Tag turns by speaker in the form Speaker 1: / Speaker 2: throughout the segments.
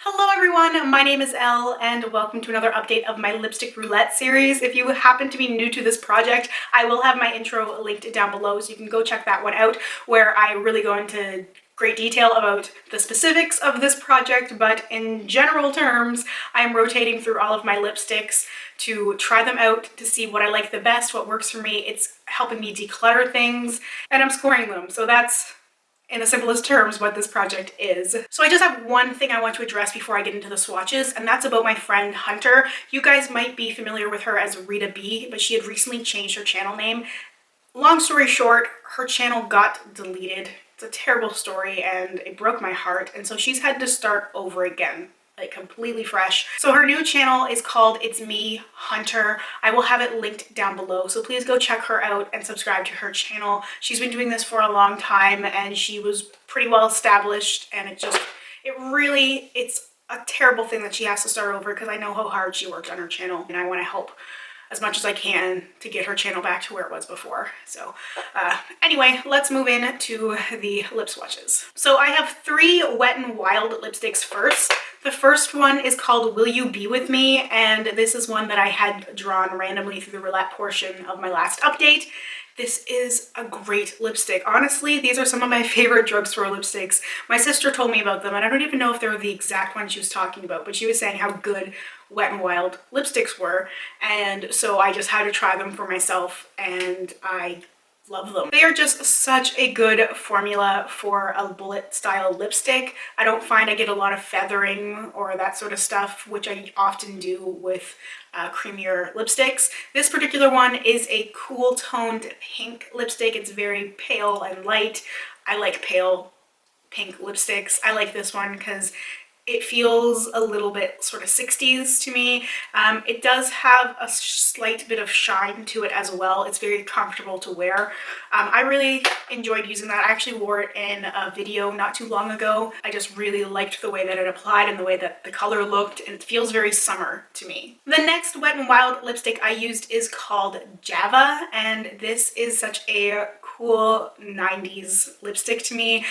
Speaker 1: Hello everyone, my name is Elle and welcome to another update of my lipstick roulette series. If you happen to be new to this project, I will have my intro linked down below so you can go check that one out, where I really go into great detail about the specifics of this project, but in general terms, I'm rotating through all of my lipsticks to try them out to see what I like the best, what works for me. It's helping me declutter things, and I'm scoring them. So that's, in the simplest terms, what this project is. So I just have one thing I want to address before I get into the swatches, and that's about my friend Hunter. You guys might be familiar with her as Rita B, but she had recently changed her channel name. Long story short, her channel got deleted. It's a terrible story and it broke my heart, and so she's had to start over again, like completely fresh. So her new channel is called It's Me, Hunter. I will have it linked down below, so please go check her out and subscribe to her channel. She's been doing this for a long time and she was pretty well established, and it's a terrible thing that she has to start over, because I know how hard she worked on her channel and I want to help as much as I can to get her channel back to where it was before. So anyway, let's move into the lip swatches. So I have three Wet n Wild lipsticks first. The first one is called Will You Be With Me, and this is one that I had drawn randomly through the roulette portion of my last update. This is a great lipstick. Honestly, these are some of my favorite drugstore lipsticks. My sister told me about them, and I don't even know if they're the exact ones she was talking about, but she was saying how good Wet n Wild lipsticks were, and so I just had to try them for myself, and I love them. They are just such a good formula for a bullet style lipstick. I don't find I get a lot of feathering or that sort of stuff, which I often do with creamier lipsticks. This particular one is a cool toned pink lipstick. It's very pale and light. I like pale pink lipsticks. I like this one because it feels a little bit sort of 60s to me. It does have a slight bit of shine to it as well. It's very comfortable to wear. I really enjoyed using that. I actually wore it in a video not too long ago. I just really liked the way that it applied and the way that the color looked, and it feels very summer to me. The next Wet n Wild lipstick I used is called Java, and this is such a cool 90s lipstick to me.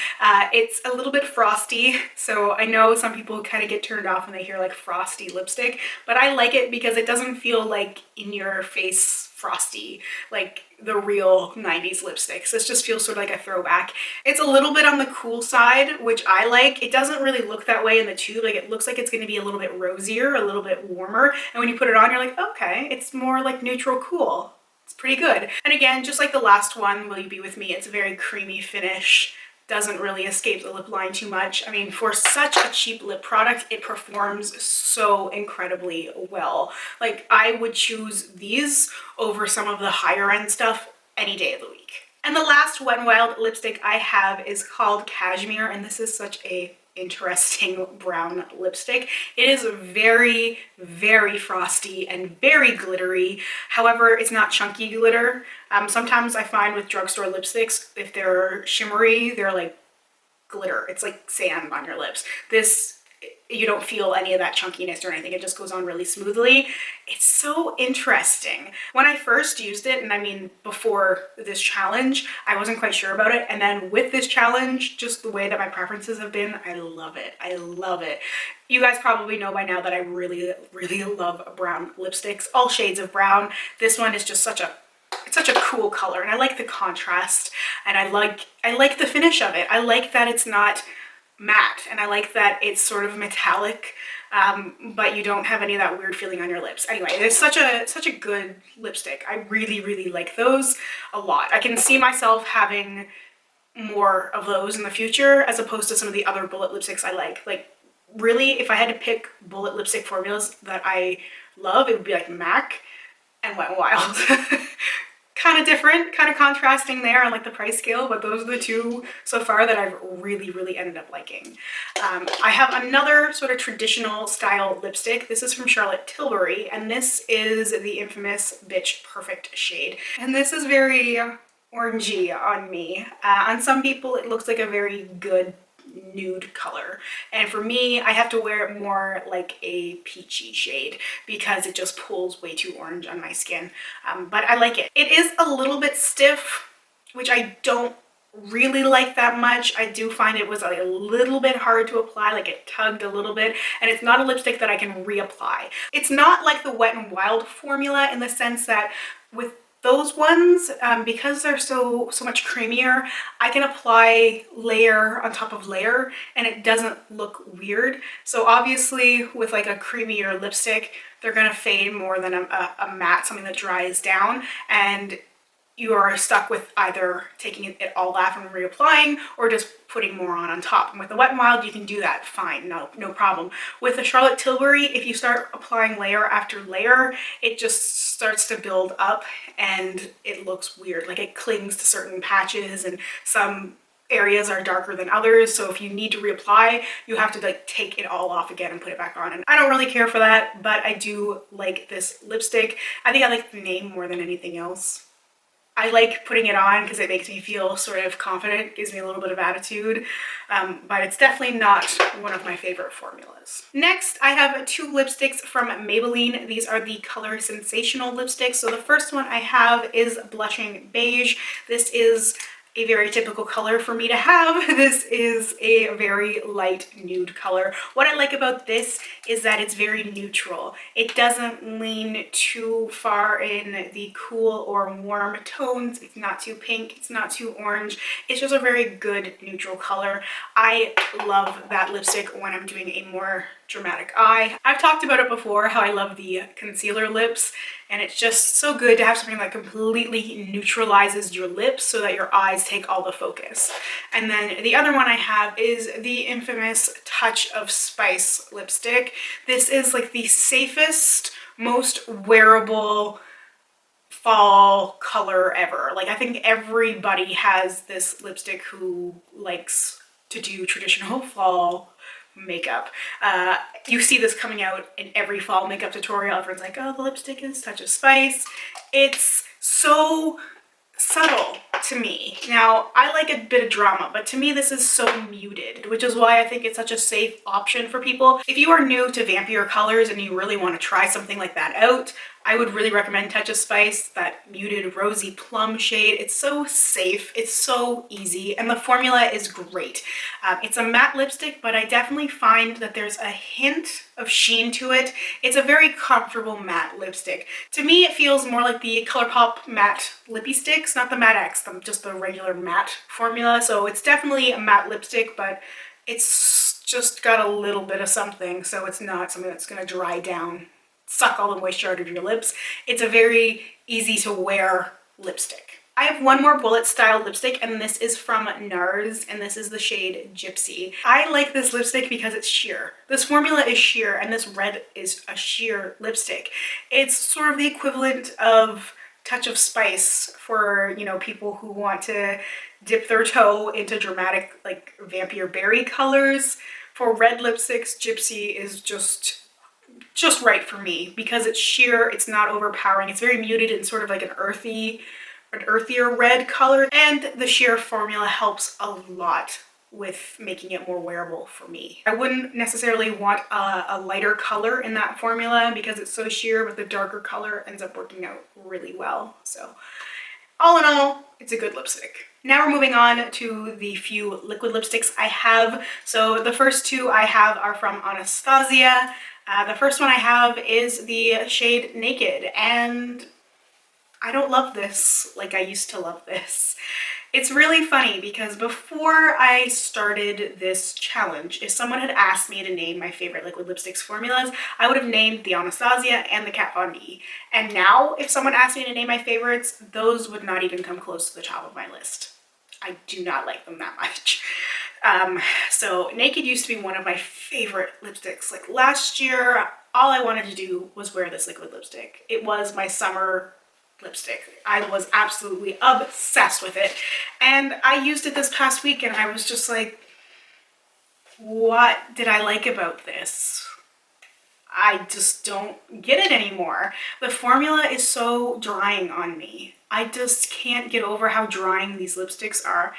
Speaker 1: It's a little bit frosty, so I know some people kind of get turned off when they hear like frosty lipstick, but I like it because it doesn't feel like in your face frosty like the real 90s lipsticks. This just feels sort of like a throwback. It's a little bit on the cool side, which I like. It doesn't really look that way in the tube. Like, it looks like it's going to be a little bit rosier, a little bit warmer, and when you put it on, you're like, okay, it's more like neutral cool. It's pretty good. And again, just like the last one, Will You Be With Me, it's a very creamy finish. Doesn't really escape the lip line too much. I mean, for such a cheap lip product, it performs so incredibly well. Like, I would choose these over some of the higher end stuff any day of the week. And the last Wet n Wild lipstick I have is called Cashmere, and this is such a interesting brown lipstick. It is very, very frosty and very glittery. However, it's not chunky glitter. Sometimes I find with drugstore lipsticks, if they're shimmery, they're like glitter. It's like sand on your lips. This, you don't feel any of that chunkiness or anything. It just goes on really smoothly. It's so interesting. When I first used it, and I mean before this challenge, I wasn't quite sure about it. And then with this challenge, just the way that my preferences have been, I love it. I love it. You guys probably know by now that I really, really love brown lipsticks, all shades of brown. This one is just it's such a cool color, and I like the contrast, and I like the finish of it. I like that it's not matte, and I like that it's sort of metallic, but you don't have any of that weird feeling on your lips. Anyway, it's such a good lipstick. I really, really like those a lot. I can see myself having more of those in the future as opposed to some of the other bullet lipsticks I like. Like, really, if I had to pick bullet lipstick formulas that I love, it would be like MAC and Wet n Wild. Kind of different, kind of contrasting there on like the price scale, but those are the two so far that I've really, really ended up liking. I have another sort of traditional style lipstick. This is from Charlotte Tilbury, and this is the infamous Bitch Perfect shade. And this is very orangey on me. On some people, it looks like a very good nude color, and for me, I have to wear it more like a peachy shade because it just pulls way too orange on my skin, but I like it. It is a little bit stiff, which I don't really like that much. I do find it was a little bit hard to apply, like it tugged a little bit, and it's not a lipstick that I can reapply. It's not like the Wet n Wild formula in the sense that with those ones, because they're so much creamier, I can apply layer on top of layer and it doesn't look weird. So obviously with like a creamier lipstick, they're gonna fade more than a matte, something that dries down, and you are stuck with either taking it all off and reapplying or just putting more on top. And with the Wet n Wild, you can do that fine, no problem. With the Charlotte Tilbury, if you start applying layer after layer, it just starts to build up and it looks weird. Like it clings to certain patches and some areas are darker than others. So if you need to reapply, you have to like take it all off again and put it back on. And I don't really care for that, but I do like this lipstick. I think I like the name more than anything else. I like putting it on because it makes me feel sort of confident, gives me a little bit of attitude, but it's definitely not one of my favorite formulas. Next, I have two lipsticks from Maybelline. These are the Color Sensational lipsticks. So the first one I have is Blushing Beige. This is a very typical color for me to have. This is a very light nude color. What I like about this is that it's very neutral. It doesn't lean too far in the cool or warm tones. It's not too pink, it's not too orange. It's just a very good neutral color. I love that lipstick when I'm doing a more dramatic eye. I've talked about it before, how I love the concealer lips, and it's just so good to have something that completely neutralizes your lips so that your eyes take all the focus. And then the other one I have is the infamous Touch of Spice lipstick. This is like the safest, most wearable fall color ever. Like I think everybody has this lipstick who likes to do traditional fall makeup. You see this coming out in every fall makeup tutorial. Everyone's like, oh, the lipstick is Touch of Spice. It's so subtle to me. Now, I like a bit of drama, but to me this is so muted, which is why I think it's such a safe option for people. If you are new to vampier colors and you really want to try something like that out, I would really recommend Touch of Spice, that muted rosy plum shade. It's so safe, it's so easy, and the formula is great. It's a matte lipstick, but I definitely find that there's a hint of sheen to it. It's a very comfortable matte lipstick. To me, it feels more like the ColourPop matte lippy sticks, not the Matte X, just the regular matte formula. So it's definitely a matte lipstick, but it's just got a little bit of something, so it's not something that's gonna dry down, suck all the moisture out of your lips. It's a very easy to wear lipstick. I have one more bullet style lipstick, and this is from NARS, and this is the shade Gypsy. I like this lipstick because it's sheer. This formula is sheer, and this red is a sheer lipstick. It's sort of the equivalent of Touch of Spice for, you know, people who want to dip their toe into dramatic, like vampire berry colors. For red lipsticks, Gypsy is just right for me because it's sheer, it's not overpowering, it's very muted and sort of like an earthier red color, and the sheer formula helps a lot with making it more wearable for me. I wouldn't necessarily want a lighter color in that formula because it's so sheer, but the darker color ends up working out really well. So all in all, it's a good lipstick. Now we're moving on to the few liquid lipsticks I have. So the first two I have are from Anastasia. The first one I have is the shade Naked, and I don't love this like I used to love this. It's really funny because before I started this challenge, if someone had asked me to name my favorite liquid lipsticks formulas, I would have named the Anastasia and the Kat Von D. And now, if someone asked me to name my favorites, those would not even come close to the top of my list. I do not like them that much. So Naked used to be one of my favorite lipsticks. Like last year, all I wanted to do was wear this liquid lipstick. It was my summer lipstick. I was absolutely obsessed with it. And I used it this past week and I was just like, what did I like about this? I just don't get it anymore. The formula is so drying on me. I just can't get over how drying these lipsticks are.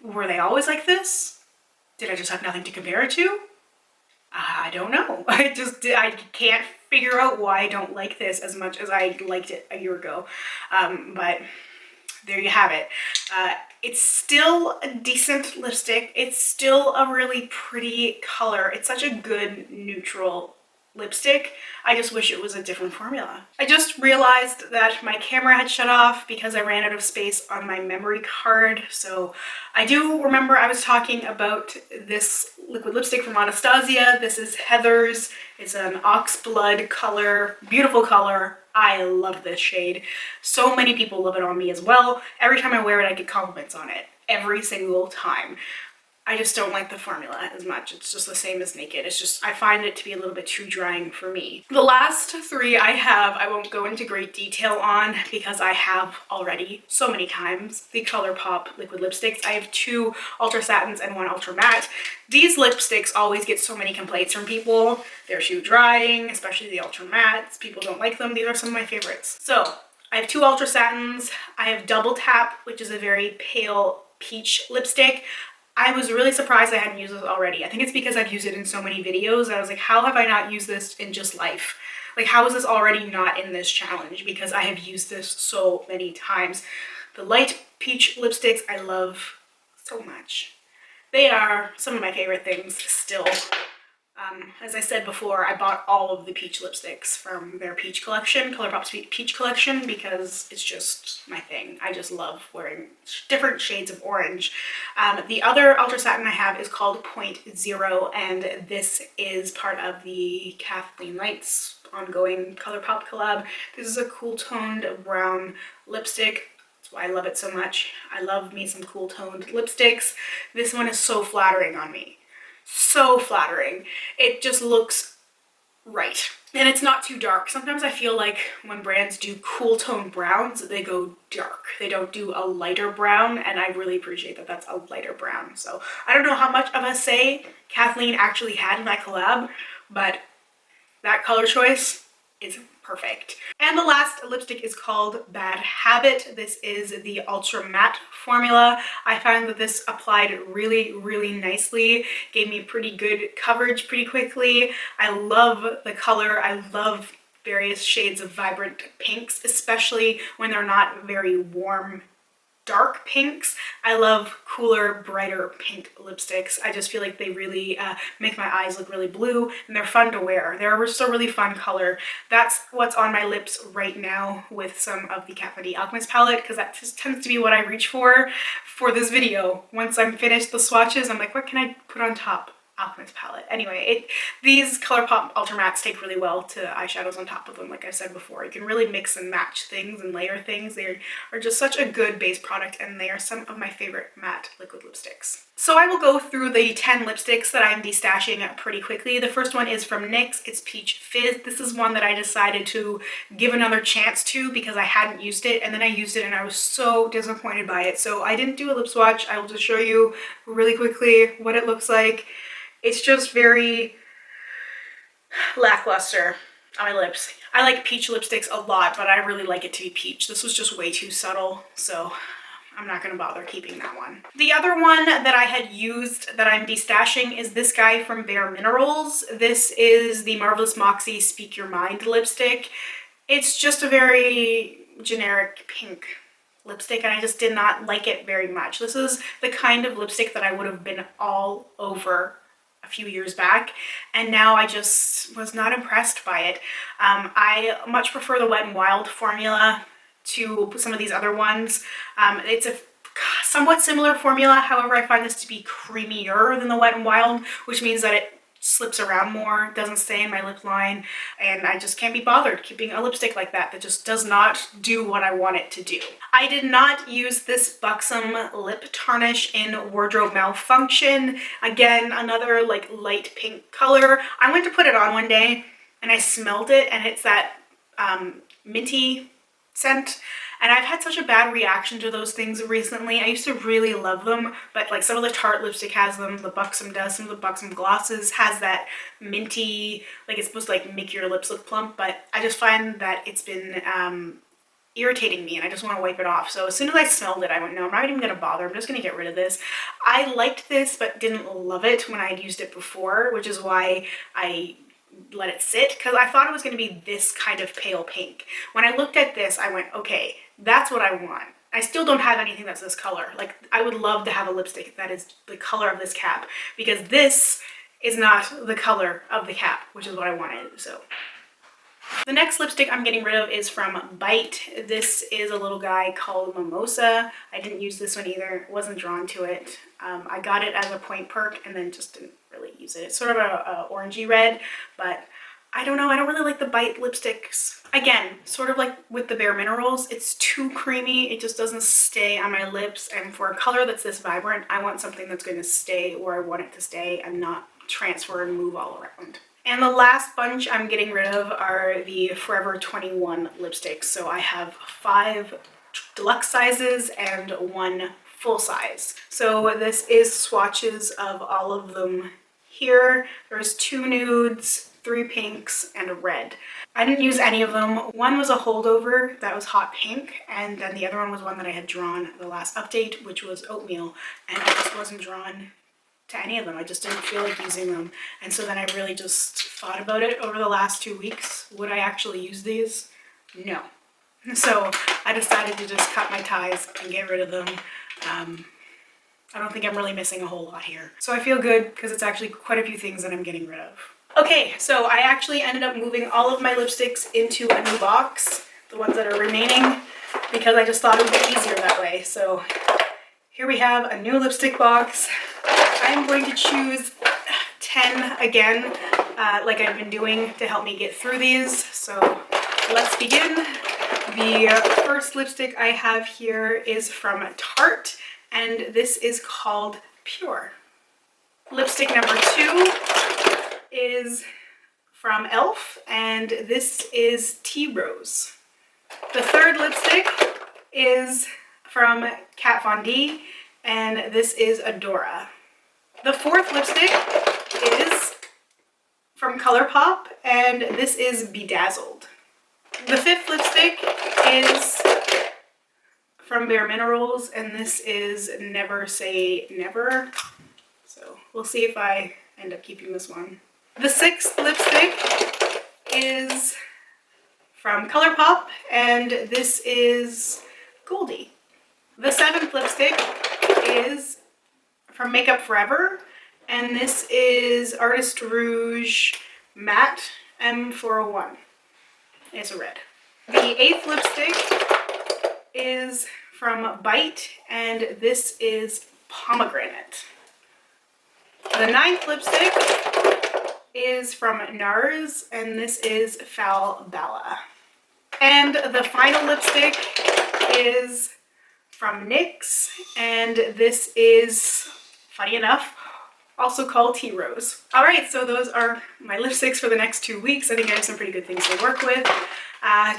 Speaker 1: Were they always like this? Did I just have nothing to compare it to? I don't know. I can't figure out why I don't like this as much as I liked it a year ago. But there you have it. It's still a decent lipstick. It's still a really pretty color. It's such a good neutral lipstick. I just wish it was a different formula. I just realized that my camera had shut off because I ran out of space on my memory card. So I do remember I was talking about this liquid lipstick from Anastasia. This is Heathers. It's an ox blood color, beautiful color. I love this shade. So many people love it on me as well. Every time I wear it, I get compliments on it. Every single time. I just don't like the formula as much. It's just the same as Naked. It's just, I find it to be a little bit too drying for me. The last three I have, I won't go into great detail on because I have already so many times the ColourPop liquid lipsticks. I have 2 Ultra Satins and 1 Ultra Matte. These lipsticks always get so many complaints from people. They're too drying, especially the Ultra Mattes. People don't like them. These are some of my favorites. So I have 2 Ultra Satins. I have Double Tap, which is a very pale peach lipstick. I was really surprised I hadn't used this already. I think it's because I've used it in so many videos. I was like, how have I not used this in just life? Like, how is this already not in this challenge? Because I have used this so many times. The light peach lipsticks I love so much. They are some of my favorite things still. As I said before, I bought all of the peach lipsticks from their peach collection, ColourPop's peach collection, because it's just my thing. I just love wearing different shades of orange. The other Ultra Satin I have is called Point Zero, and this is part of the Kathleen Lights ongoing ColourPop collab. This is a cool toned brown lipstick. That's why I love it so much. I love me some cool toned lipsticks. This one is so flattering on me. So flattering. It just looks right. And it's not too dark. Sometimes I feel like when brands do cool tone browns, they go dark. They don't do a lighter brown, and I really appreciate that that's a lighter brown. So I don't know how much of a say Kathleen actually had in that collab, but that color choice is perfect. And the last lipstick is called Bad Habit. This is the Ultra Matte formula. I found that this applied really, really nicely, gave me pretty good coverage pretty quickly. I love the color. I love various shades of vibrant pinks, especially when they're not very warm, dark pinks. I love cooler, brighter pink lipsticks. I just feel like they really make my eyes look really blue, and they're fun to wear. They're just a really fun color. That's what's on my lips right now with some of the Kat Von D Alchemist palette, because that just tends to be what I reach for this video. Once I'm finished the swatches, I'm like, what can I put on top? Alchemist palette. Anyway, these ColourPop Ultra Mattes take really well to eyeshadows on top of them, like I said before. You can really mix and match things and layer things. They are just such a good base product, and they are some of my favorite matte liquid lipsticks. So I will go through the 10 lipsticks that I'm destashing pretty quickly. The first one is from NYX. It's Peach Fizz. This is one that I decided to give another chance to because I hadn't used it, and then I used it and I was so disappointed by it. So I didn't do a lip swatch. I will just show you really quickly what it looks like. It's just very lackluster on my lips. I like peach lipsticks a lot, but I really like it to be peach. This was just way too subtle, so I'm not gonna bother keeping that one. The other one that I had used that I'm destashing is this guy from BareMinerals. This is the Marvelous Moxie Speak Your Mind lipstick. It's just a very generic pink lipstick, and I just did not like it very much. This is the kind of lipstick that I would have been all over a few years back, and now I just was not impressed by it. I much prefer the Wet n Wild formula to some of these other ones. It's a somewhat similar formula, however I find this to be creamier than the Wet n Wild, which means that it slips around more, doesn't stay in my lip line, and I just can't be bothered keeping a lipstick like that just does not do what I want it to do. I did not use this Buxom lip tarnish in Wardrobe Malfunction. Again, another like light pink color. I went to put it on one day and I smelled it, and it's that minty scent, and I've had such a bad reaction to those things recently. I used to really love them, but like some of the Tarte lipstick has them, the Buxom does, some of the Buxom glosses has that minty, like it's supposed to like make your lips look plump, but I just find that it's been irritating me and I just want to wipe it off. So as soon as I smelled it, I went, no, I'm not even gonna bother. I'm just gonna get rid of this. I liked this but didn't love it when I'd used it before, which is why I let it sit, because I thought it was going to be this kind of pale pink. When I looked at this, I went, okay, that's what I want. I still don't have anything that's this color. Like, I would love to have a lipstick that is the color of this cap, because this is not the color of the cap, which is what I wanted. So the next lipstick I'm getting rid of is from Bite. This is a little guy called Mimosa. I didn't use this one either. Wasn't drawn to it. I got it as a point perk and then just didn't really use it. It's sort of a orangey red, but I don't know. I don't really like the Bite lipsticks. Again, sort of like with the BareMinerals, it's too creamy. It just doesn't stay on my lips. And for a color that's this vibrant, I want something that's going to stay where I want it to stay and not transfer and move all around. And the last bunch I'm getting rid of are the Forever 21 lipsticks. So I have 5 deluxe sizes and 1 full size. So this is swatches of all of them here. There's 2 nudes, 3 pinks, and a red. I didn't use any of them. One was a holdover that was hot pink, and then the other one was one that I had drawn the last update, which was Oatmeal, and I just wasn't drawn to any of them. I just didn't feel like using them. And so then I really just thought about it over the last 2 weeks. Would I actually use these? No. So I decided to just cut my ties and get rid of them. I don't think I'm really missing a whole lot here. So I feel good because it's actually quite a few things that I'm getting rid of. Okay, so I actually ended up moving all of my lipsticks into a new box, the ones that are remaining, because I just thought it would be easier that way. So here we have a new lipstick box. I'm going to choose 10 again, like I've been doing to help me get through these. So let's begin. The first lipstick I have here is from Tarte, and this is called Pure. Lipstick number 2 is from Elle, and this is Tea Rose. The third lipstick is from Kat Von D, and this is Adora. The fourth lipstick is from ColourPop, and this is Be-Dazzled. The fifth lipstick is from BareMinerals, and this is Never Say Never. So we'll see if I end up keeping this one. The sixth lipstick is from ColourPop, and this is Goldie. The seventh lipstick is from Makeup Forever, and this is Artist Rouge Matte M401. It's a red. The eighth lipstick is from Bite, and this is Pomegranate. The ninth lipstick is from NARS, and this is Falbala. And the final lipstick is from NYX, and this is, funny enough, also called Tea Rose. All right, so those are my lipsticks for the next 2 weeks. I think I have some pretty good things to work with.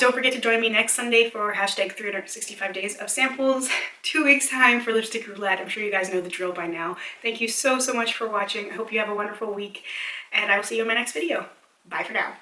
Speaker 1: Don't forget to join me next Sunday for hashtag 365 days of samples. 2 weeks time for lipstick roulette. I'm sure you guys know the drill by now. Thank you so much for watching. I hope you have a wonderful week, and I will see you in my next video. Bye for now.